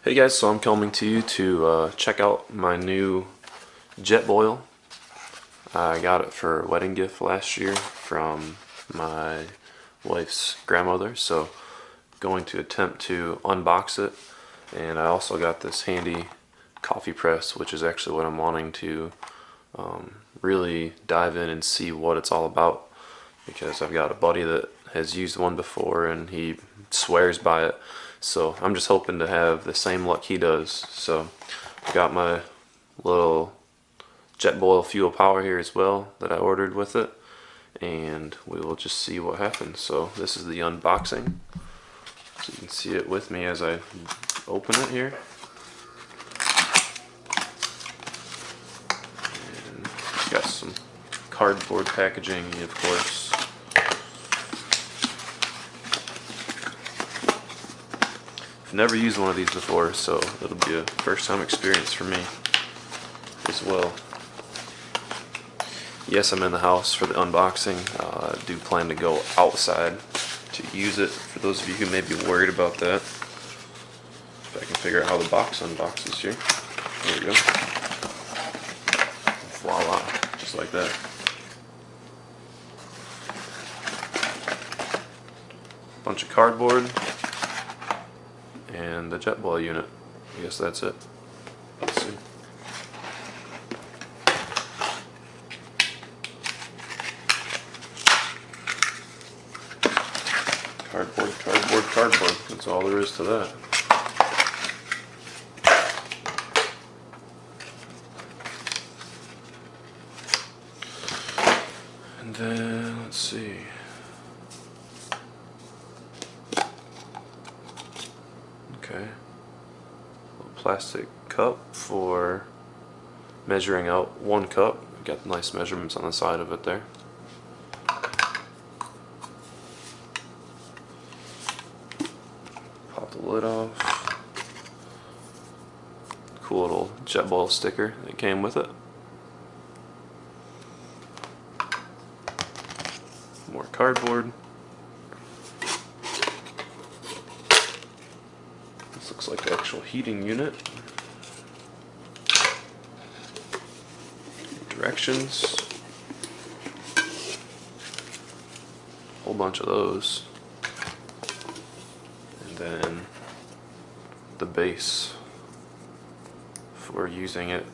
Hey guys, so I'm coming to you to check out my new Jetboil. I got it for a wedding gift last year from my wife's grandmother, so going to attempt to unbox it. And I also got this handy coffee press, which is actually what I'm wanting to really dive in and see what it's all about, because I've got a buddy that has used one before and he swears by it. So I'm just hoping to have the same luck he does. So I've got my little Jetboil fuel power here as well that I ordered with it, and we will just see what happens. So this is the unboxing. So you can see it with me as I open it here. And it's got some cardboard packaging, of course. I've never used one of these before, so it'll be a first time experience for me as well. Yes, I'm in the house for the unboxing. I do plan to go outside to use it, for those of you who may be worried about that. If I can figure out how the box unboxes here. There we go. Voila, just like that. Bunch of cardboard and the Jetboil unit. I guess that's it. Let's see. Cardboard, cardboard, cardboard. That's all there is to that. And then, let's see. Okay. Little plastic cup for measuring out 1 cup. Got nice measurements on the side of it there. Pop the lid off. Cool little Jetboil sticker that came with it. More cardboard. This looks like the actual heating unit. Directions. Whole bunch of those. And then the base for using it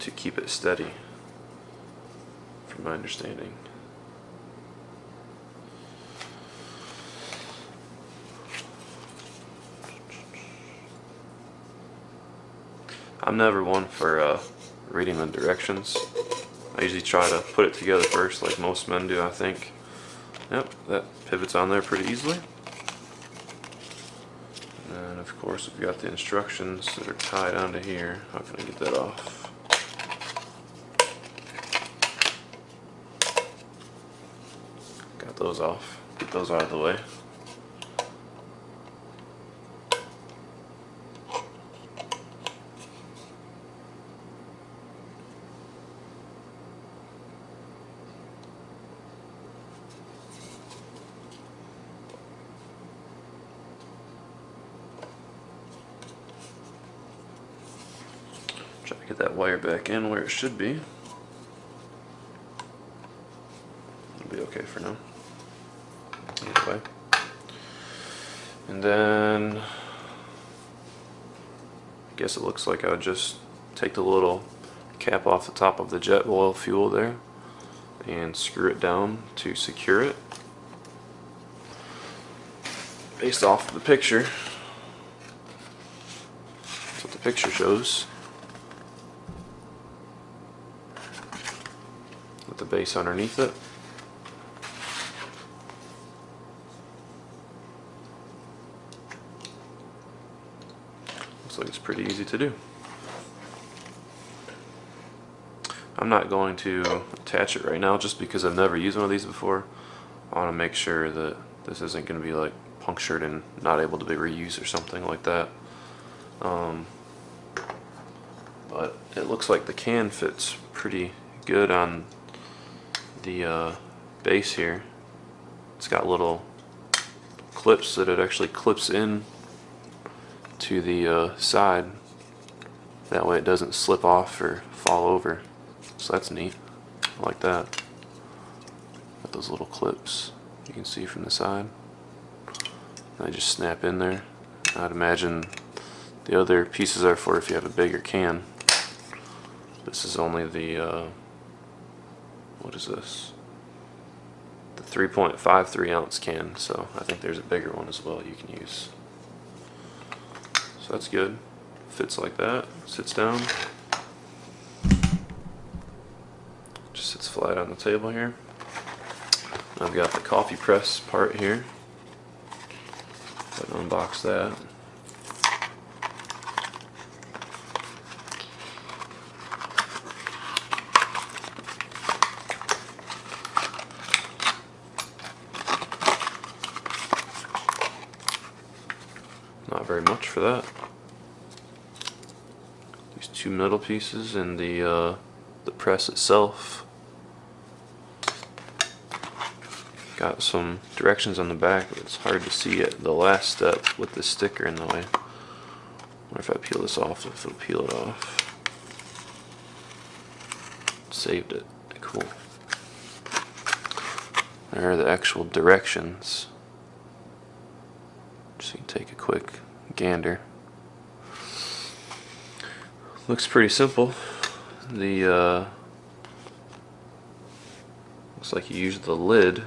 to keep it steady, from my understanding. I'm never one for reading the directions. I usually try to put it together first, like most men do, I think. Yep, that pivots on there pretty easily. And of course, we've got the instructions that are tied onto here. How can I get that off? Got those off. Get those out of the way. Try to get that wire back in where it should be. It'll be okay for now. Either way. And then I guess it looks like I would just take the little cap off the top of the Jetboil fuel there and screw it down to secure it. Based off of the picture, that's what the picture shows, with the base underneath it. Looks like it's pretty easy to do. I'm not going to attach it right now just because I've never used one of these before. I want to make sure that this isn't going to be like punctured and not able to be reused or something like that. But it looks like the can fits pretty good on the base here. It's got little clips that it actually clips in to the side. That way it doesn't slip off or fall over. So that's neat. I like that. Got those little clips you can see from the side. They just snap in there. I'd imagine the other pieces are for if you have a bigger can. This is only the, what is this? The 3.53 ounce can, so I think there's a bigger one as well you can use. So that's good. Fits like that, sits down. Just sits flat on the table here. I've got the coffee press part here. Let's unbox that. Not very much for that. These two metal pieces and the press itself. Got some directions on the back, but it's hard to see it. The last step with the sticker in the way. I wonder if I peel this off, if it'll peel it off. Saved it. Cool. There are the actual directions. Just so you can take a quick gander. Looks pretty simple. The looks like you use the lid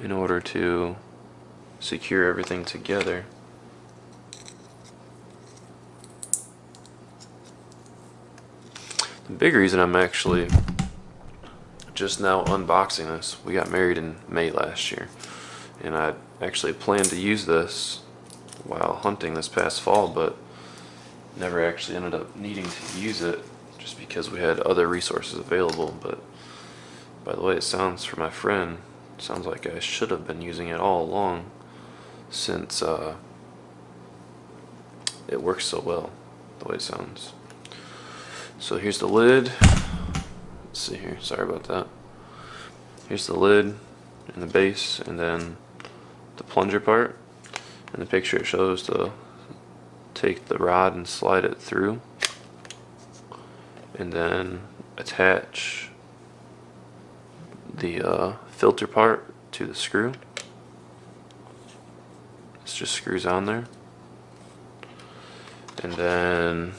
in order to secure everything together. The big reason I'm actually just now unboxing this, we got married in May last year, and I actually planned to use this while hunting this past fall, but never actually ended up needing to use it just because we had other resources available. But by the way it sounds from my friend, it sounds like I should have been using it all along, since it works so well the way it sounds. So here's the lid. Let's see here, sorry about that. Here's the lid and the base, and then the plunger part. In the picture it shows to take the rod and slide it through, and then attach the filter part to the screw. This just screws on there, and then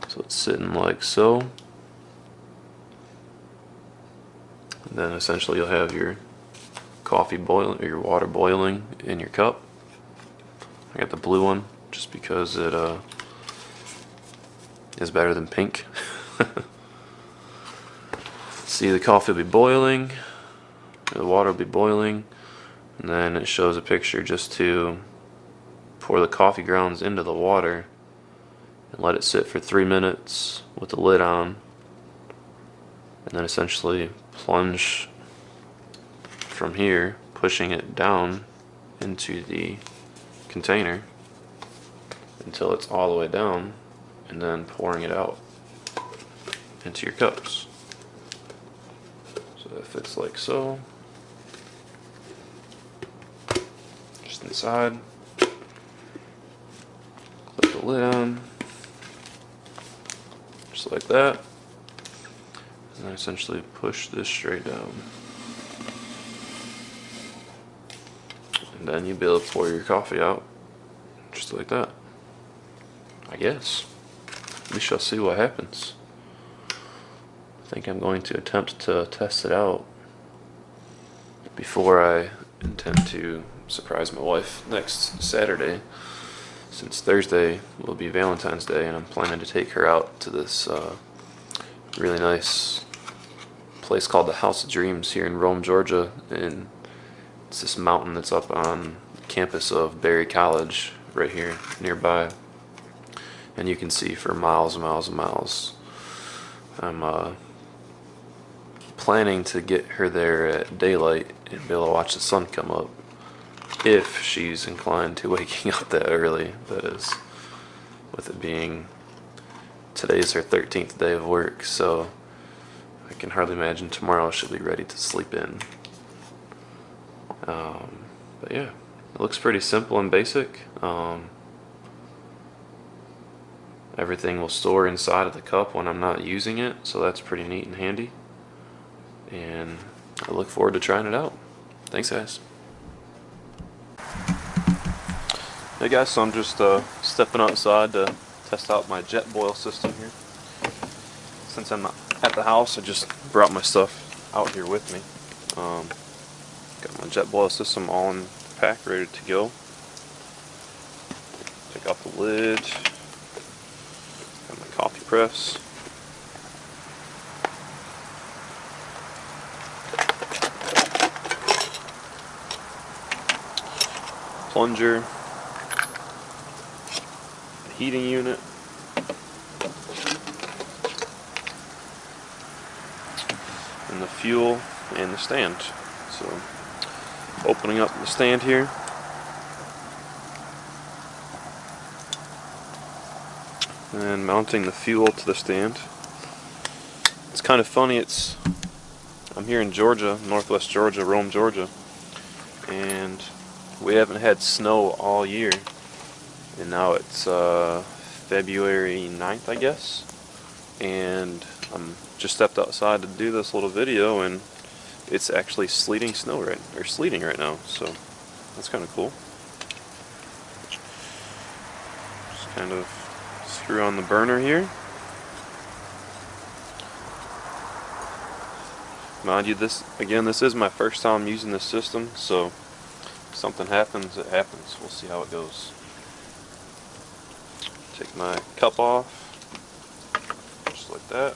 so it's sitting like so, and then essentially you'll have your coffee boiling, or your water boiling in your cup. I got the blue one just because it is better than pink. See, the coffee will be boiling, or the water will be boiling, and then it shows a picture just to pour the coffee grounds into the water and let it sit for 3 minutes with the lid on, and then essentially plunge from here, pushing it down into the container until it's all the way down, and then pouring it out into your cups. So it fits like so. Just inside. Clip the lid on. Just like that. And then essentially push this straight down. And then you'll be able to pour your coffee out just like that, I guess. We shall see what happens. I think I'm going to attempt to test it out before I intend to surprise my wife next Saturday, since Thursday will be Valentine's Day, and I'm planning to take her out to this really nice place called the House of Dreams here in Rome, Georgia, and it's this mountain that's up on campus of Berry College right here nearby, and you can see for miles and miles and miles. I'm planning to get her there at daylight and be able to watch the sun come up, if she's inclined to waking up that early, that is, with it being today's her 13th day of work, so I can hardly imagine tomorrow she'll be ready to sleep in. But yeah, It looks pretty simple and basic. Everything will store inside of the cup when I'm not using it, so that's pretty neat and handy. And I look forward to trying it out. Thanks, guys. Hey guys, so I'm just stepping outside to test out my Jetboil system here. Since I'm not at the house, I just brought my stuff out here with me. Got my Jetboil system all in the pack, ready to go. Take off the lid. Got my coffee press. Plunger. The heating unit. And the fuel and the stand. So, opening up the stand here. And mounting the fuel to the stand. It's kind of funny, I'm here in Georgia, northwest Georgia, Rome, Georgia, and we haven't had snow all year. And now it's February 9th, I guess. And I'm just stepped outside to do this little video, and it's actually sleeting right now, so that's kind of cool. Just kind of screw on the burner here. Mind you, this is my first time using this system, so if something happens, it happens. We'll see how it goes. Take my cup off, just like that.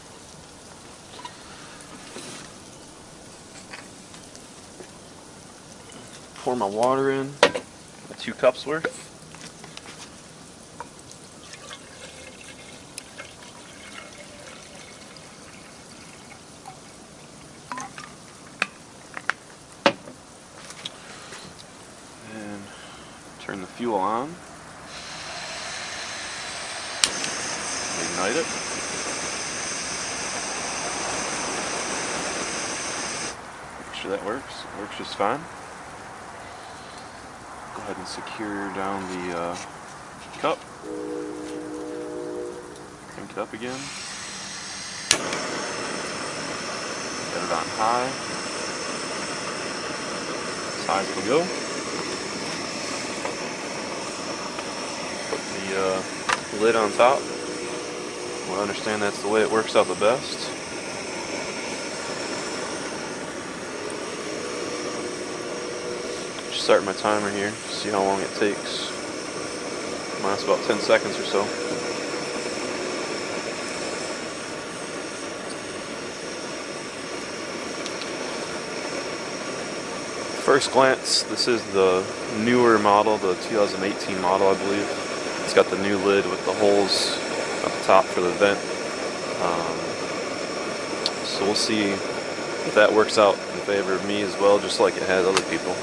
Pour my water in, my 2 cups worth. And turn the fuel on. Ignite it. Make sure that works. It works just fine. Go ahead and secure down the cup. Crank it up again. Get it on high. As high as it'll go. Put the lid on top. I understand that's the way it works out the best. Just start my timer here, see how long it takes. Mine's about 10 seconds or so. First glance, this is the newer model, the 2018 model, I believe. It's got the new lid with the holes at the top for the vent. So we'll see if that works out in favor of me as well, just like it has other people.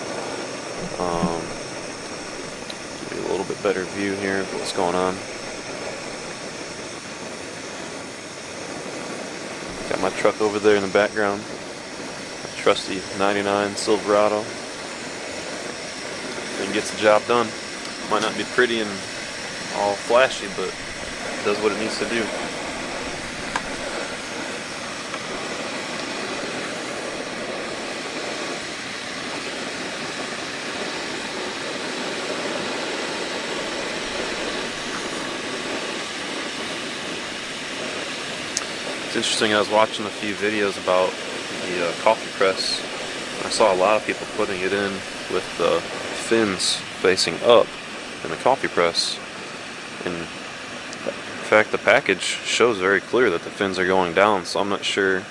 Give you a little bit better view here of what's going on. Got my truck over there in the background. My trusty 99 Silverado. And gets the job done. Might not be pretty and all flashy, but it does what it needs to do. It's interesting, I was watching a few videos about the coffee press. I saw a lot of people putting it in with the fins facing up in the coffee press. And in fact, the package shows very clear that the fins are going down, so I'm not sure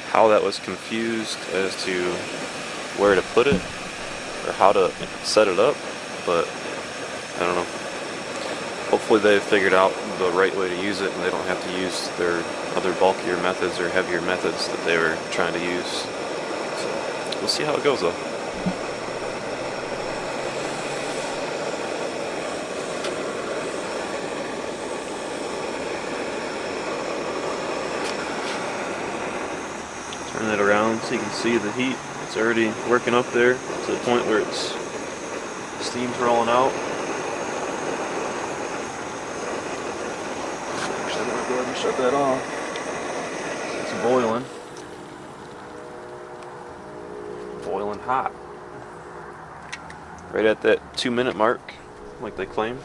how that was confused as to where to put it or how to set it up, but I don't know. Hopefully they've figured out the right way to use it and they don't have to use their other bulkier methods or heavier methods that they were trying to use. So we'll see how it goes though. Turn it around so you can see the heat. It's already working up there to the point where it's Steam's rolling out. Actually, I'm gonna go ahead and shut that off. It's boiling. Boiling hot. Right at that 2-minute mark, like they claim.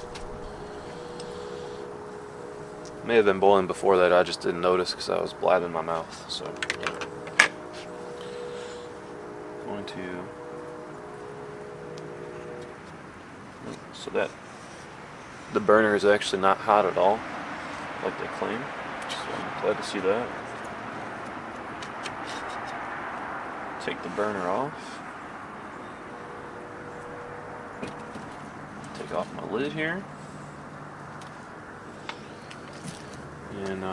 May have been boiling before that, I just didn't notice because I was blabbing my mouth. So, going to. So that the burner is actually not hot at all, like they claim. So I'm glad to see that. Take the burner off. Take off my lid here. And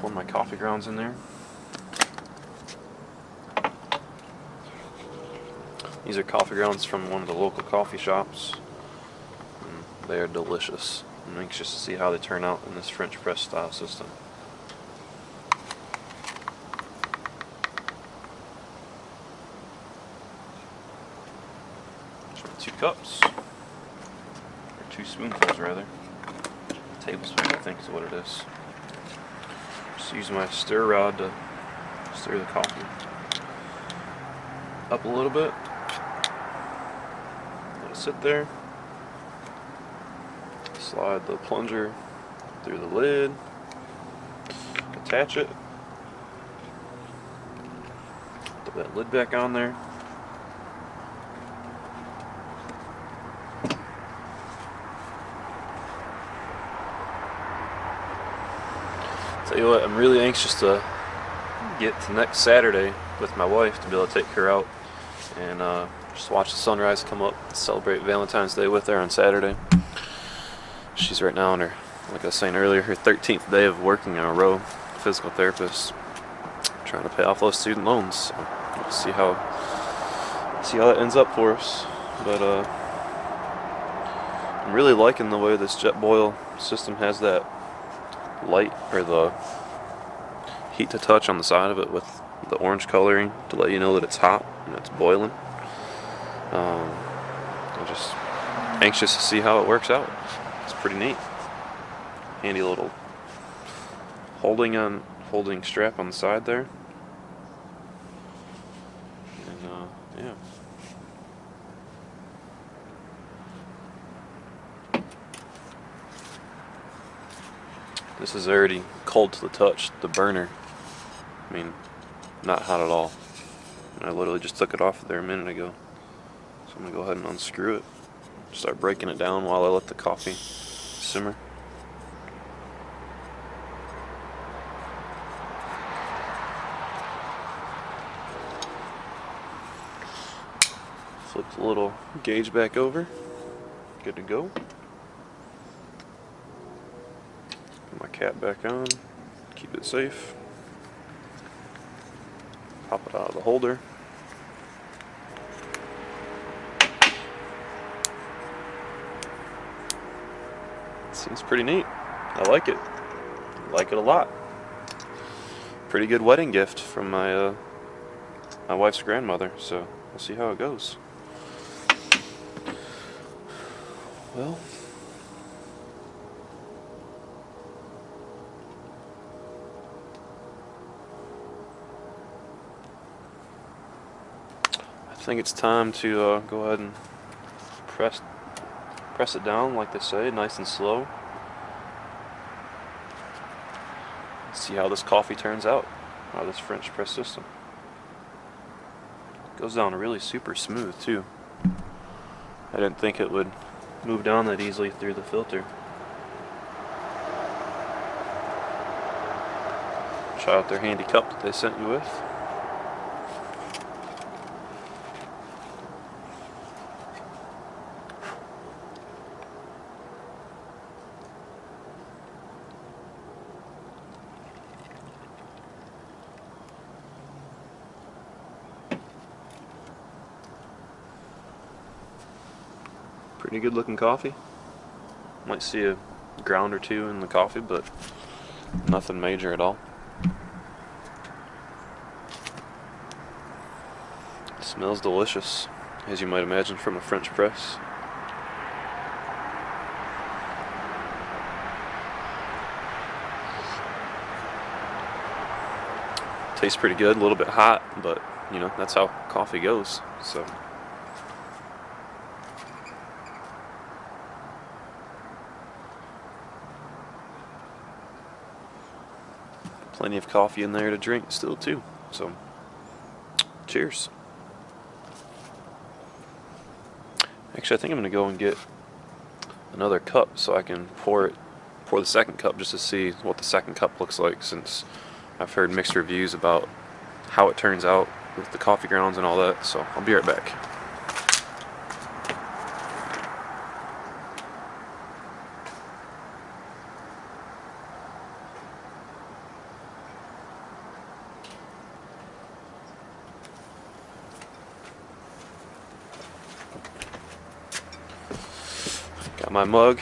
pour my coffee grounds in there. These are coffee grounds from one of the local coffee shops. And they are delicious. I'm anxious to see how they turn out in this French press style system. So 2 cups, or 2 spoonfuls rather. Tablespoon, I think is what it is. Just use my stir rod to stir the coffee up a little bit. Let it sit there. Slide the plunger through the lid. Attach it. Put that lid back on there. Tell you what, I'm really anxious to get to next Saturday with my wife to be able to take her out and just watch the sunrise come up, celebrate Valentine's Day with her on Saturday. She's right now on her, like I was saying earlier, her 13th day of working in a row, physical therapist, trying to pay off those student loans. So we'll see how that ends up for us. But I'm really liking the way this Jetboil system has that light, or the heat to touch on the side of it with the orange coloring to let you know that it's hot and it's boiling. I'm just anxious to see how it works out. It's pretty neat. Handy little holding strap on the side there. And yeah. This is already cold to the touch, the burner. I mean, not hot at all. And I literally just took it off there a minute ago. So I'm going to go ahead and unscrew it. Start breaking it down while I let the coffee simmer. Flip the little gauge back over. Good to go. Put my cap back on. Keep it safe. Pop it out of the holder. Seems pretty neat. I like it. I like it a lot. Pretty good wedding gift from my my wife's grandmother, so we'll see how it goes. Well, I think it's time to go ahead and press it down, like they say, nice and slow. See how this coffee turns out, out of this French press system. Goes down really super smooth too. I didn't think it would move down that easily through the filter. Try out their handy cup that they sent you with. Pretty good looking coffee. Might see a ground or two in the coffee, but nothing major at all. It smells delicious, as you might imagine from a French press. Tastes pretty good, a little bit hot, but you know, that's how coffee goes. So plenty of coffee in there to drink still too. So cheers. Actually, I think I'm gonna go and get another cup so I can pour the second cup just to see what the second cup looks like, since I've heard mixed reviews about how it turns out with the coffee grounds and all that. So I'll be right back. Got my mug.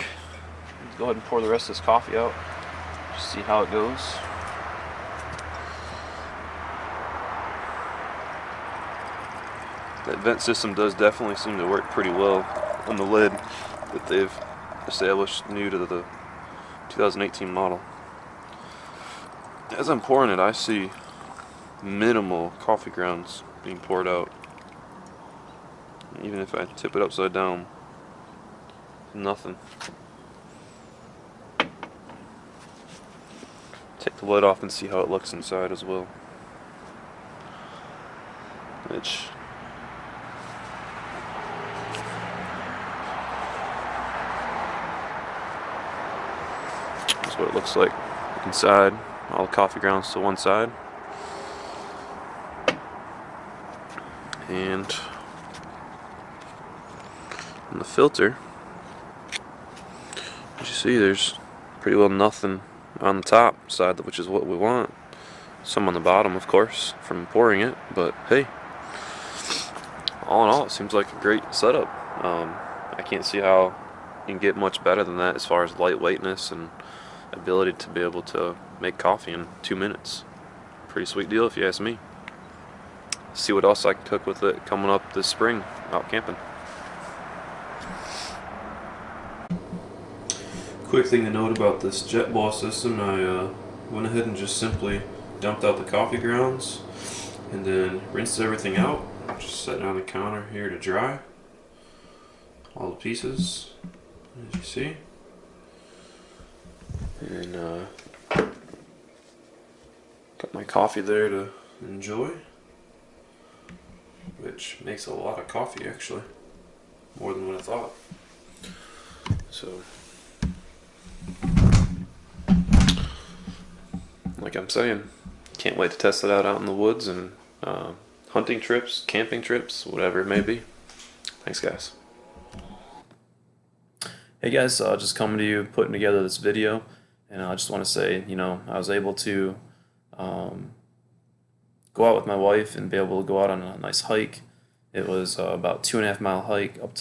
Let's go ahead and pour the rest of this coffee out. Just see how it goes. That vent system does definitely seem to work pretty well on the lid that they've established new to the 2018 model. As I'm pouring it, I see minimal coffee grounds being poured out. Even if I tip it upside down, nothing. Take the lid off and see how it looks inside as well. Which is what it looks like inside. All the coffee grounds to one side. And on the filter, as you see, there's pretty well nothing on the top side, which is what we want. Some on the bottom, of course, from pouring it, but hey, all in all, it seems like a great setup. I can't see how you can get much better than that as far as lightweightness and ability to be able to make coffee in 2 minutes. Pretty sweet deal if you ask me. See what else I can cook with it coming up this spring out camping. Quick thing to note about this Jetboil system, I went ahead and just simply dumped out the coffee grounds and then rinsed everything out. Just set it on the counter here to dry. All the pieces, as you see. And got my coffee there to enjoy, which makes a lot of coffee actually, more than what I thought. So, like I'm saying, can't wait to test it out in the woods and hunting trips, camping trips, whatever it may be. Thanks, guys. Hey guys, just coming to you, putting together this video, and I just want to say, you know, I was able to go out with my wife and be able to go out on a nice hike. It was about 2.5 mile hike up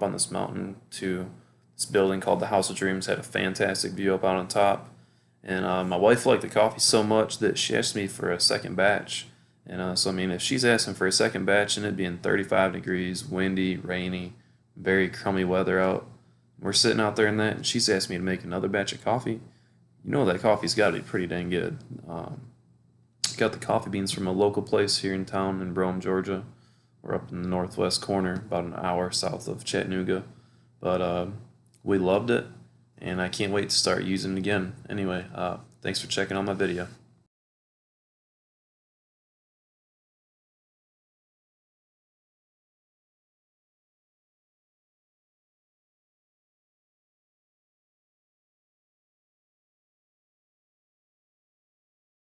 on this mountain to this building called the House of Dreams. Had a fantastic view up out on top, and my wife liked the coffee so much that she asked me for a second batch. And so I mean, if she's asking for a second batch and it being 35 degrees, windy, rainy, very crummy weather out, we're sitting out there in that, and she's asked me to make another batch of coffee, you know that coffee's got to be pretty dang good. Got the coffee beans from a local place here in town in Rome, Georgia. We're up in the northwest corner, about an hour south of Chattanooga. But we loved it, and I can't wait to start using it again. Anyway, thanks for checking out my video.